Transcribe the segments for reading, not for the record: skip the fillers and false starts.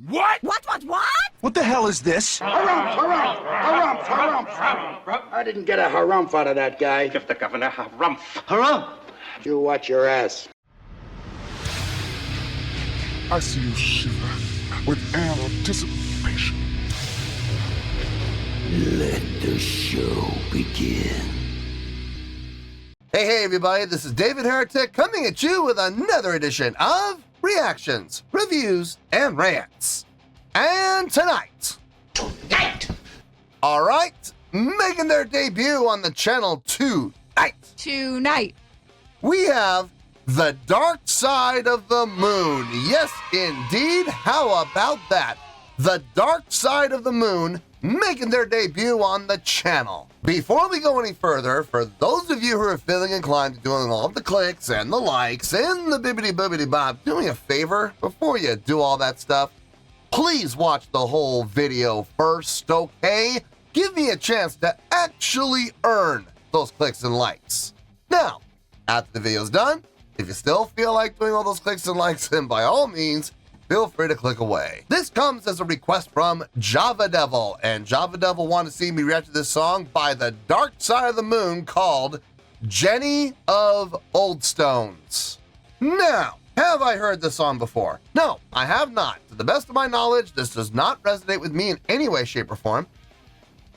What? What? What the hell is this? Harumph. I didn't get a harumph out of that guy. Give the governor harumph. Harumph! You watch your ass. I see you shiver with anticipation. Let the show begin. Hey, everybody, this is David Heretic coming at you with another edition of Reactions, Reviews, and Rants. And tonight, all right, making their debut on the channel tonight, we have The Dark Side of the Moon. Yes, indeed. How about that? The Dark Side of the Moon making their debut on the channel. Before we go any further, for those of you who are feeling inclined to doing all of the clicks and the likes and the bibbidi-bobbidi-bob, do me a favor before you do all that stuff. Please watch the whole video first, okay? Give me a chance to actually earn those clicks and likes. Now, after the video's done, if you still feel like doing all those clicks and likes, then by all means, feel free to click away. This comes as a request from Java Devil, and Java Devil wanted to see me react to this song by The Dark Side of the Moon called Jenny of Oldstones. Now, have I heard this song before? No, I have not. To the best of my knowledge, this does not resonate with me in any way, shape, or form.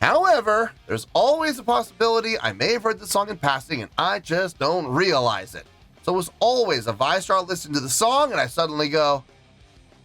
However, there's always a possibility I may have heard this song in passing and I just don't realize it. So as always, if I start listening to the song and I suddenly go,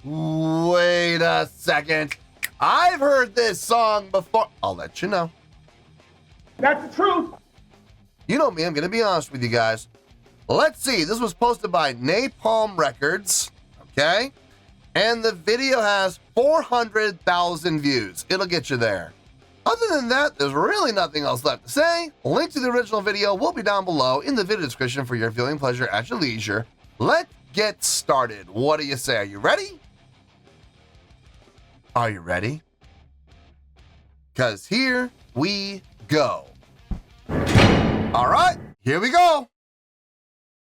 wait a second, I've heard this song before, I'll let you know. That's the truth. You know me, I'm going to be honest with you guys. Let's see, this was posted by Napalm Records, okay? And the video has 400,000 views. It'll get you there. Other than that, there's really nothing else left to say. A link to the original video will be down below in the video description for your viewing pleasure at your leisure. Let's get started. What do you say? Are you ready? Are you ready? Because here we go. All right, here we go.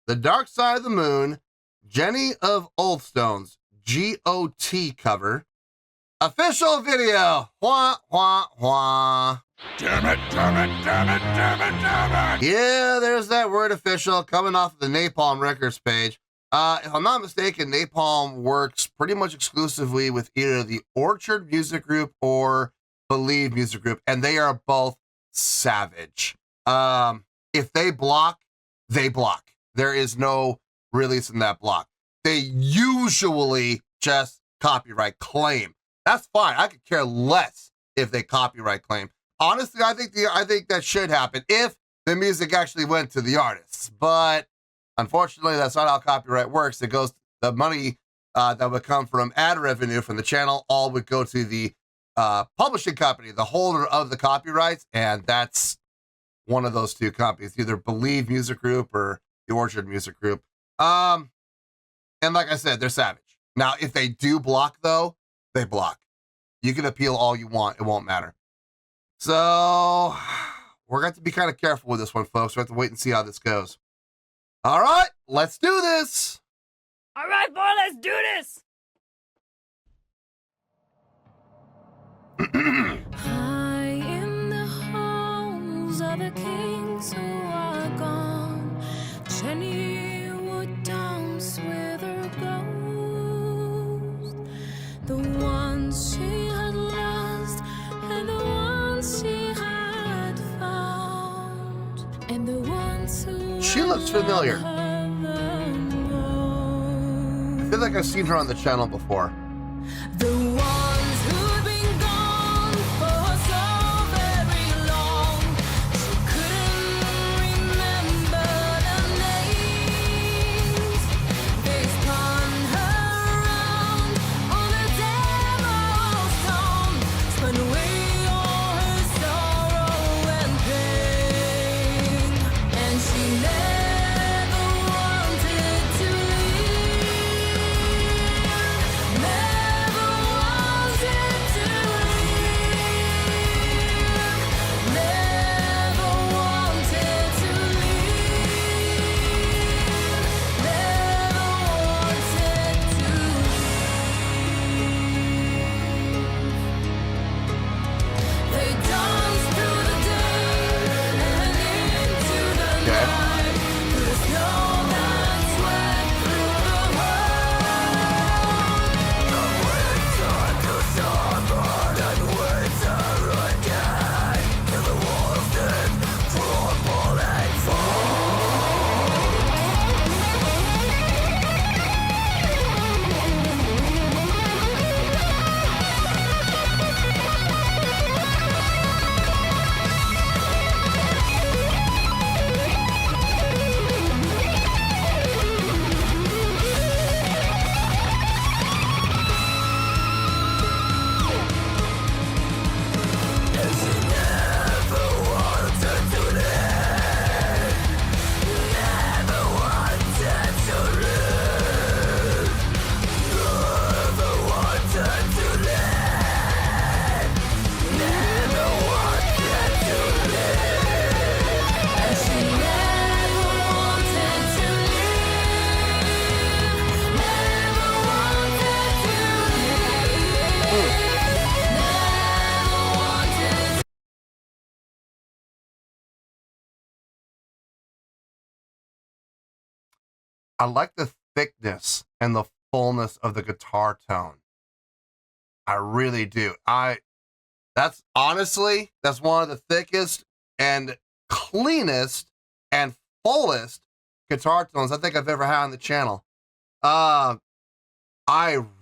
The Dark Side of the Moon, Jenny of Oldstones, GOT cover. Official video. Wah, wah, wah. Damn it. Yeah, there's that word official coming off of the Napalm Records page. If I'm not mistaken, Napalm works pretty much exclusively with either the Orchard Music Group or Believe Music Group, and they are both savage. If they block, they block. There is no release in that block. They usually just copyright claim. That's fine. I could care less if they copyright claim. Honestly, I think that should happen if the music actually went to the artists. But unfortunately, that's not how copyright works. It goes, the money that would come from ad revenue from the channel all would go to the publishing company, the holder of the copyrights, and that's one of those two companies, either Believe Music Group or the Orchard Music Group. And like I said, they're savage. Now, if they do block, though, they block. You can appeal all you want. It won't matter. So we're going to be kind of careful with this one, folks. We have to wait and see how this goes. All right, let's do this. All right, boy, let's do this. High in the halls of the kings who are gone, Jenny would dance with her ghost, the ones she had lost and the ones she had found, and the ones who She looks familiar. I feel like I've seen her on the channel before. The ones who'd been gone for so very long, she couldn't remember the names. They spun her around on a devil's stone, spun away all her sorrow and pain, and she never wanted to leave. Never was I like the thickness and the fullness of the guitar tone. I really do. That's one of the thickest and cleanest and fullest guitar tones I think I've ever had on the channel. I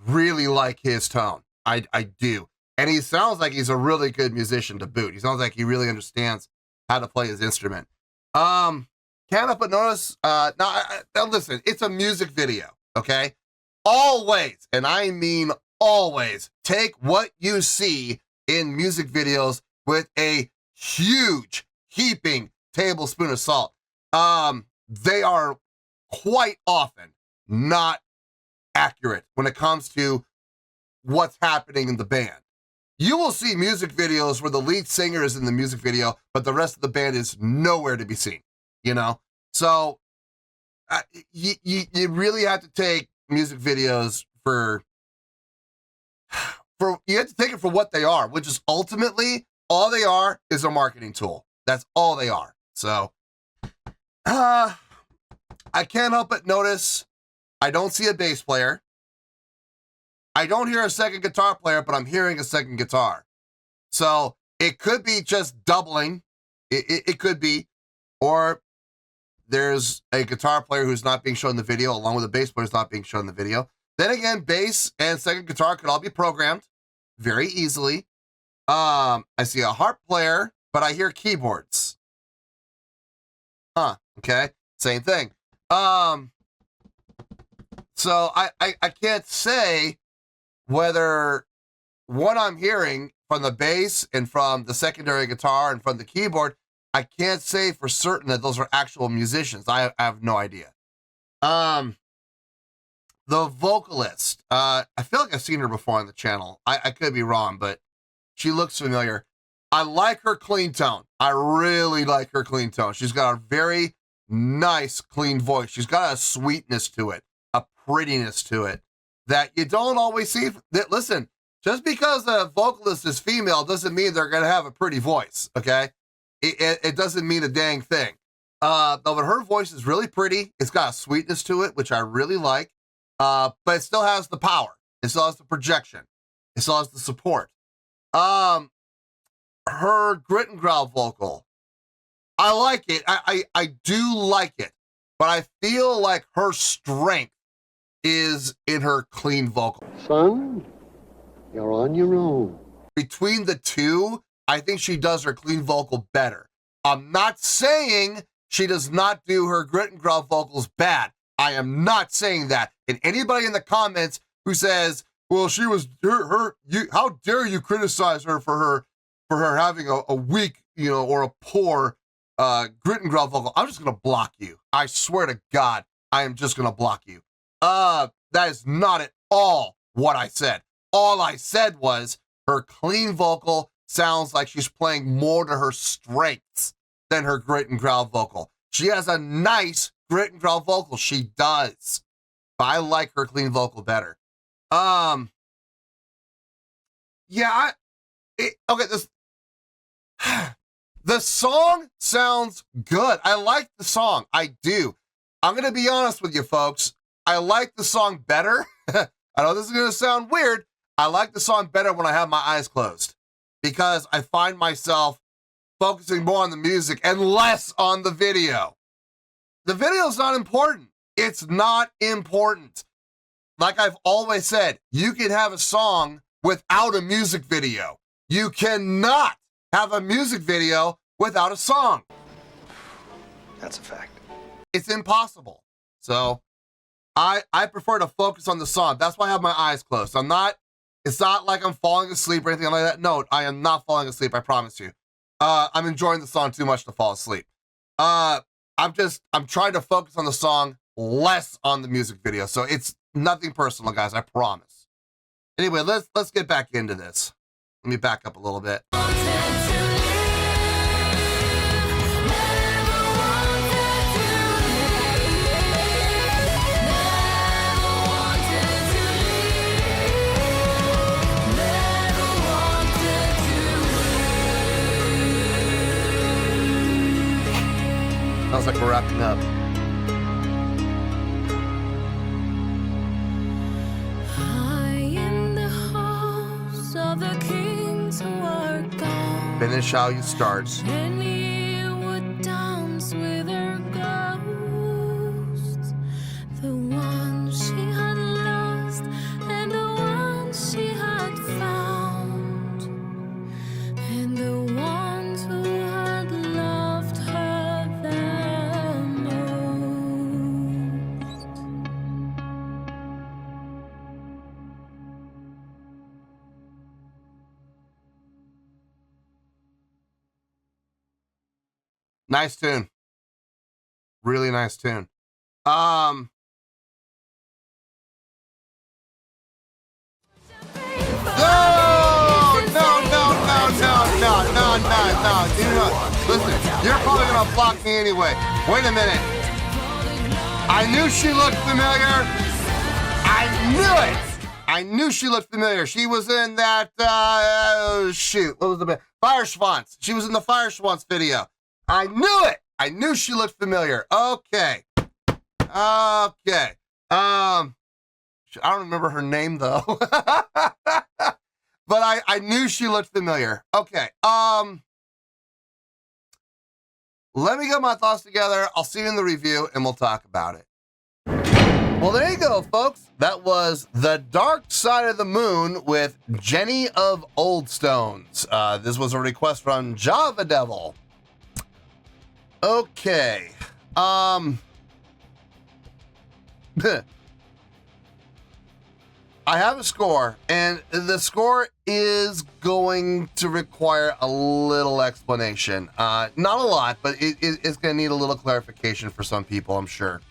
really like his tone. I do. And he sounds like he's a really good musician to boot. He sounds like he really understands how to play his instrument. Can't help but notice, now listen, it's a music video, okay? Always, and I mean always, take what you see in music videos with a huge heaping tablespoon of salt. They are quite often not accurate when it comes to what's happening in the band. You will see music videos where the lead singer is in the music video, but the rest of the band is nowhere to be seen, you know? So you really have to take music videos you have to take it for what they are, which is ultimately all they are is a marketing tool. That's all they are. So I can't help but notice I don't see a bass player. I don't hear a second guitar player, but I'm hearing a second guitar. So it could be just doubling. It could be, or there's a guitar player who's not being shown in the video, along with a bass player who's not being shown in the video. Then again, bass and second guitar could all be programmed very easily. I see a harp player, but I hear keyboards. Okay, same thing. So I can't say whether what I'm hearing from the bass and from the secondary guitar and from the keyboard, I can't say for certain that those are actual musicians. I have no idea. The vocalist, I feel like I've seen her before on the channel. I could be wrong, but she looks familiar. I like her clean tone. I really like her clean tone. She's got a very nice, clean voice. She's got a sweetness to it, a prettiness to it that you don't always see. Listen, just because a vocalist is female doesn't mean they're going to have a pretty voice, okay? It doesn't mean a dang thing. But her voice is really pretty. It's got a sweetness to it, which I really like. But it still has the power. It still has the projection. It still has the support. Her grit and growl vocal, I like it. I do like it. But I feel like her strength is in her clean vocal. Son, you're on your own. Between the two, I think she does her clean vocal better. I'm not saying she does not do her grit and growl vocals bad. I am not saying that. And anybody in the comments who says, well, she was how dare you criticize her for her having a weak, or a poor grit and growl vocal, I'm just gonna block you. I swear to God, I am just gonna block you. That is not at all what I said. All I said was her clean vocal sounds like she's playing more to her strengths than her grit and growl vocal. She has a nice grit and growl vocal. She does. But I like her clean vocal better. Okay, the song sounds good. I like the song. I do. I'm going to be honest with you, folks. I like the song better. I know this is going to sound weird. I like the song better when I have my eyes closed because I find myself focusing more on the music and less on the video. The video's not important. It's not important. Like I've always said, you can have a song without a music video. You cannot have a music video without a song. That's a fact. It's impossible. So I prefer to focus on the song. That's why I have my eyes closed. It's not like I'm falling asleep or anything like that. No, I am not falling asleep, I promise you. I'm enjoying the song too much to fall asleep. I'm trying to focus on the song, less on the music video. So it's nothing personal, guys, I promise. Anyway, let's get back into this. Let me back up a little bit. Sounds like we're wrapping up. Finish how you start. Jenny would dance with her ghosts, the ones she had lost and the ones she had found, and the ones who had loved her the most. Nice tune. Really nice tune. No. Listen, you're probably gonna block me anyway. Wait a minute. I knew she looked familiar. I knew it. I knew she looked familiar. She was in that, shoot, what was the band? Fire Schwanz. She was in the Fire Schwanz video. I knew it. I knew she looked familiar. Okay. I don't remember her name though. But I knew she looked familiar. Okay. Let me get my thoughts together. I'll see you in the review and we'll talk about it. Well, there you go, folks. That was The Dark Side of the Moon with Jenny of Oldstones. This was a request from Java Devil. Okay. I have a score, and the score is going to require a little explanation. Not a lot, but it's going to need a little clarification for some people, I'm sure.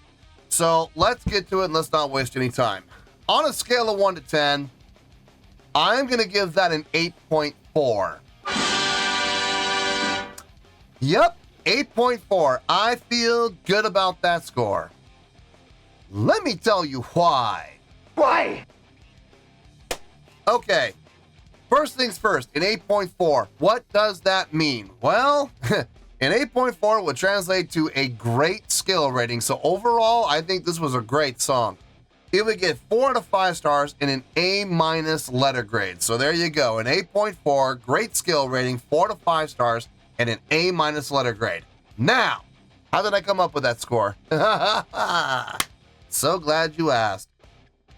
So let's get to it and let's not waste any time. On a scale of 1 to 10, I'm going to give that an 8.4. Yep, 8.4. I feel good about that score. Let me tell you why. Why? Okay, first things first, an 8.4. What does that mean? Well, an 8.4 would translate to a great skill rating. So overall, I think this was a great song. It would get 4 out of 5 stars and an A- letter grade. So there you go, an 8.4, great skill rating, 4 to 5 stars, and an A- letter grade. Now, how did I come up with that score? So glad you asked.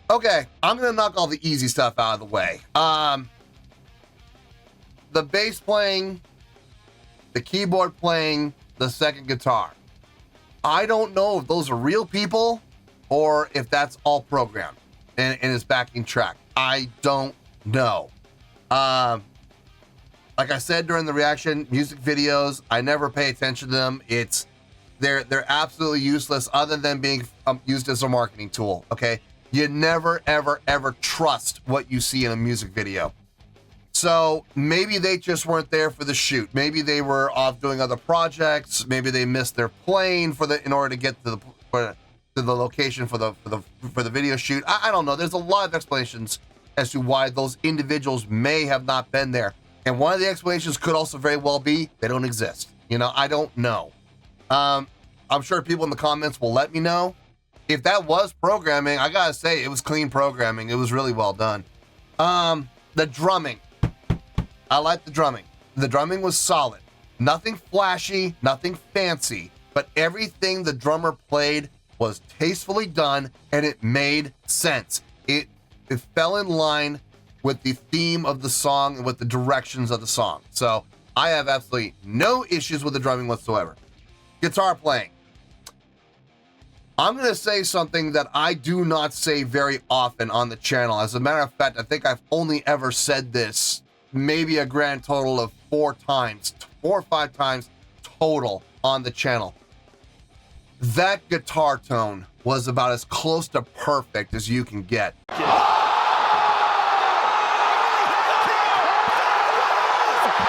Okay, I'm gonna knock all the easy stuff out of the way. The bass playing, the keyboard playing, the second guitar. I don't know if those are real people or if that's all programmed and it's backing track. I don't know. Like I said during the reaction, music videos, I never pay attention to them. They're absolutely useless other than being used as a marketing tool, okay? You never, ever, ever trust what you see in a music video. So maybe they just weren't there for the shoot. Maybe they were off doing other projects. Maybe they missed their plane in order to get to the location for the video shoot. I don't know. There's a lot of explanations as to why those individuals may have not been there. And one of the explanations could also very well be they don't exist. You know, I don't know. I'm sure people in the comments will let me know. If that was programming, I gotta say, it was clean programming. It was really well done. The drumming. I like the drumming. The drumming was solid. Nothing flashy, nothing fancy, but everything the drummer played was tastefully done and it made sense. It fell in line with the theme of the song and with the directions of the song. So I have absolutely no issues with the drumming whatsoever. Guitar playing. I'm going to say something that I do not say very often on the channel. As a matter of fact, I think I've only ever said this maybe a grand total of 4 or 5 times total on the channel. That guitar tone was about as close to perfect as you can get.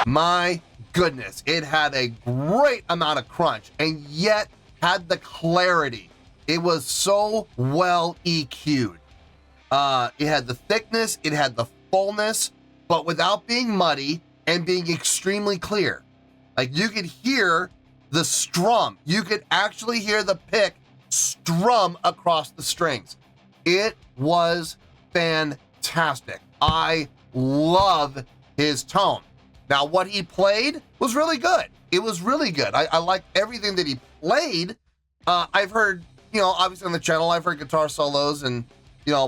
My goodness, it had a great amount of crunch and yet had the clarity. It was so well EQ'd. It had the thickness, it had the fullness, but without being muddy and being extremely clear. Like you could hear the strum. You could actually hear the pick strum across the strings. It was fantastic. I love his tone. Now, what he played was really good. It was really good. I liked everything that he played. I've heard, obviously on the channel, I've heard guitar solos and,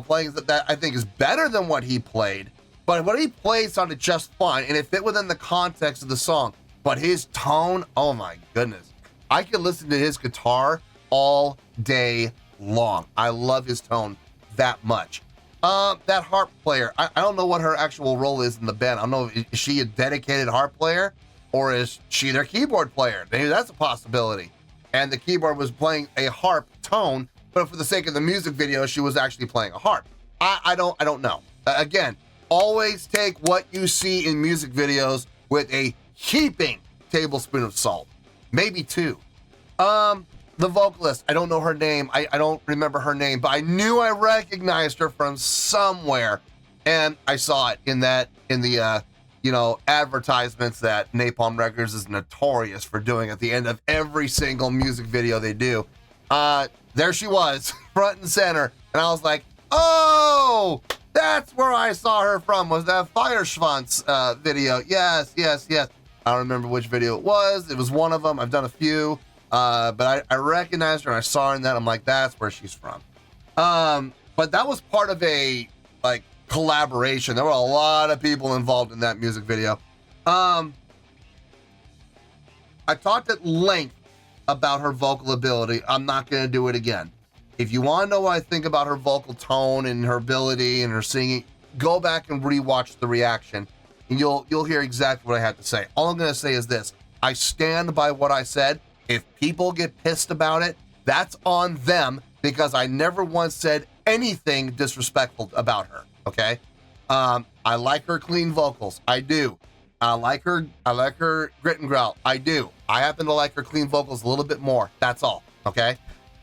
playing that I think is better than what he played. But what he played sounded just fine, and it fit within the context of the song. But his tone, oh my goodness. I could listen to his guitar all day long. I love his tone that much. That harp player, I don't know what her actual role is in the band. I don't know, is she a dedicated harp player or is she their keyboard player? Maybe that's a possibility. And the keyboard was playing a harp tone, but for the sake of the music video, she was actually playing a harp. I don't know. Again, always take what you see in music videos with a heaping tablespoon of salt, maybe 2. The vocalist, I don't know her name. I don't remember her name, but I knew I recognized her from somewhere, and I saw it in the advertisements that Napalm Records is notorious for doing at the end of every single music video they do. There she was, front and center, and I was like, oh, that's where I saw her from, was that Fireschwanz video. Yes. I don't remember which video it was. It was one of them. I've done a few. But I recognized her and I saw her in that. I'm like, that's where she's from. But that was part of a collaboration. There were a lot of people involved in that music video. I talked at length about her vocal ability. I'm not going to do it again. If you want to know what I think about her vocal tone and her ability and her singing, go back and rewatch the reaction and you'll hear exactly what I had to say. All I'm going to say is this. I stand by what I said. If people get pissed about it, that's on them because I never once said anything disrespectful about her, okay? I like her clean vocals. I do. I like her grit and growl. I do. I happen to like her clean vocals a little bit more. That's all, okay?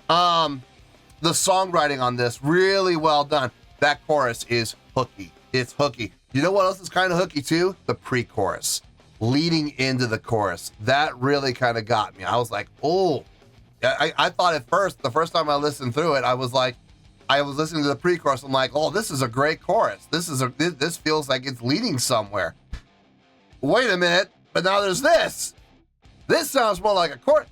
The songwriting on this, really well done. That chorus is hooky. It's hooky. You know what else is kind of hooky too? The pre-chorus. Leading into the chorus, that really kind of got me. I was like, oh, I thought at first, the first time I listened through it, I was listening to the pre-chorus. I'm like, oh, this is a great chorus. This feels like it's leading somewhere. Wait a minute, but now there's this. This sounds more like a chorus.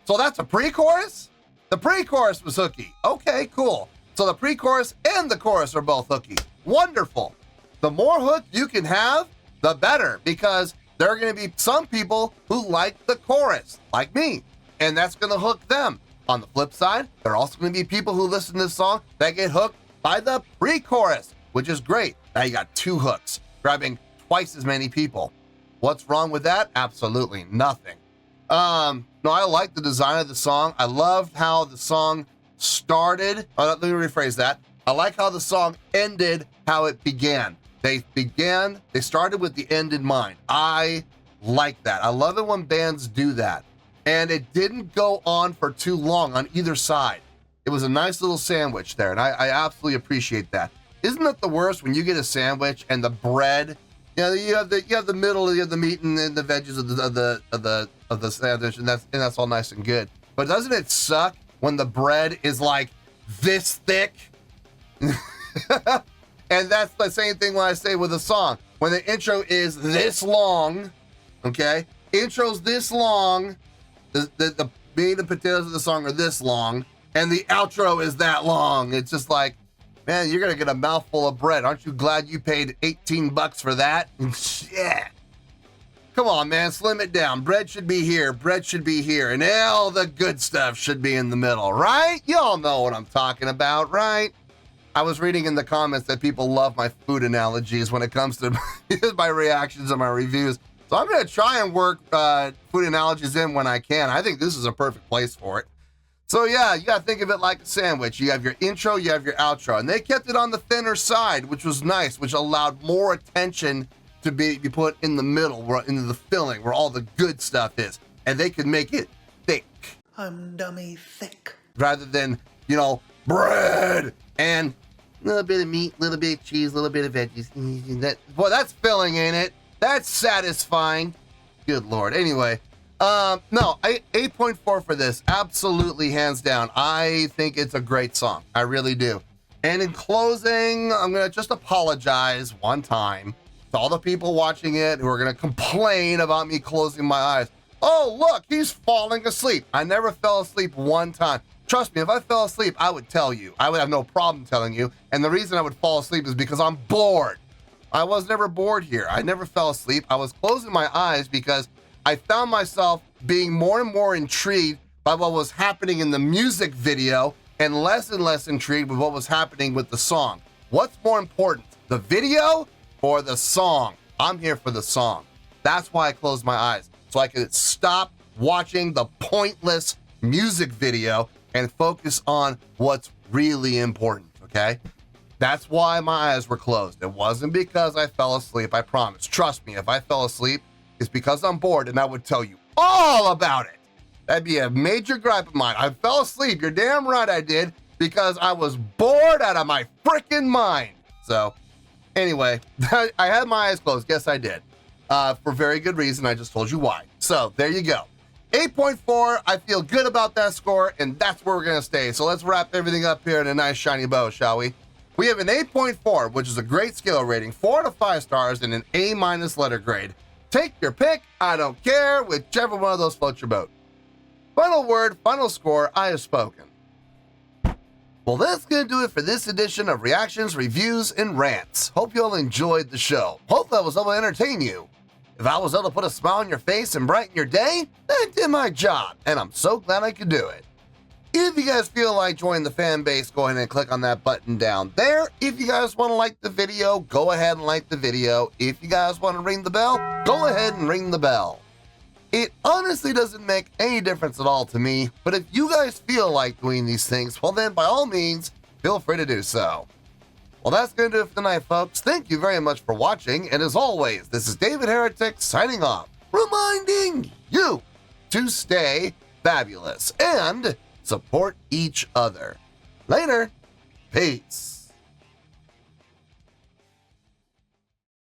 So that's a pre-chorus? The pre-chorus was hooky. Okay, cool. So the pre-chorus and the chorus are both hooky. Wonderful. The more hook you can have, the better, because there are going to be some people who like the chorus, like me, and that's going to hook them. On the flip side, there are also going to be people who listen to this song that get hooked by the pre-chorus, which is great. Now you got 2 hooks, grabbing twice as many people. What's wrong with that? Absolutely nothing. No, I like the design of the song. I loved how the song started. Let me rephrase that. I like how the song ended, how it began. They started with the end in mind. I like that. I love it when bands do that. And it didn't go on for too long on either side. It was a nice little sandwich there, and I absolutely appreciate that. Isn't it the worst when you get a sandwich and the bread, you have the middle, you have the meat and the veggies of the sandwich, and that's all nice and good. But doesn't it suck when the bread is like this thick? And that's the same thing when I say with a song. When the intro is this long, okay? Intro's this long, the meat and potatoes of the song are this long, and the outro is that long. It's just like, man, you're gonna get a mouthful of bread. Aren't you glad you paid $18 for that? Yeah. Come on, man, slim it down. Bread should be here, bread should be here, and all the good stuff should be in the middle, right? You all know what I'm talking about, right? I was reading in the comments that people love my food analogies when it comes to my reactions and my reviews. So I'm going to try and work food analogies in when I can. I think this is a perfect place for it. So yeah, you got to think of it like a sandwich. You have your intro, you have your outro. And they kept it on the thinner side, which was nice, which allowed more attention to be put in the middle, into the filling, where all the good stuff is. And they could make it thick. I'm dummy thick. Rather than, bread and a little bit of meat, a little bit of cheese, a little bit of veggies. That's filling, ain't it? That's satisfying. Good Lord. Anyway, no, 8.4 for this. Absolutely, hands down. I think it's a great song. I really do. And in closing, I'm going to just apologize one time To all the people watching it who are going to complain about me closing my eyes. Oh, look, he's falling asleep. I never fell asleep one time. Trust me, if I fell asleep, I would tell you. I would have no problem telling you. And the reason I would fall asleep is because I'm bored. I was never bored here. I never fell asleep. I was closing my eyes because I found myself being more and more intrigued by what was happening in the music video and less intrigued with what was happening with the song. What's more important, the video or the song? I'm here for the song. That's why I closed my eyes, so I could stop watching the pointless music video and focus on what's really important, okay? That's why my eyes were closed. It wasn't because I fell asleep, I promise. Trust me, if I fell asleep, it's because I'm bored, and I would tell you all about it. That'd be a major gripe of mine. I fell asleep, you're damn right I did, because I was bored out of my freaking mind. So, anyway, I had my eyes closed. Yes, I did. For very good reason. I just told you why. So, there you go. 8.4, I feel good about that score, and that's where we're going to stay. So let's wrap everything up here in a nice shiny bow, shall we? We have an 8.4, which is a great skill rating, 4 out of 5 stars, and an A- letter grade. Take your pick, I don't care, whichever one of those floats your boat. Final word, final score, I have spoken. Well, that's going to do it for this edition of Reactions, Reviews, and Rants. Hope you all enjoyed the show. Hope I was able to entertain you. If I was able to put a smile on your face and brighten your day, I did my job, and I'm so glad I could do it. If you guys feel like joining the fan base, go ahead and click on that button down there. If you guys want to like the video, go ahead and like the video. If you guys want to ring the bell, go ahead and ring the bell. It honestly doesn't make any difference at all to me, but if you guys feel like doing these things, well then by all means, feel free to do so. Well, that's going to do it for tonight, folks. Thank you very much for watching, and as always, this is David Heretic signing off, reminding you to stay fabulous and support each other. Later. Peace.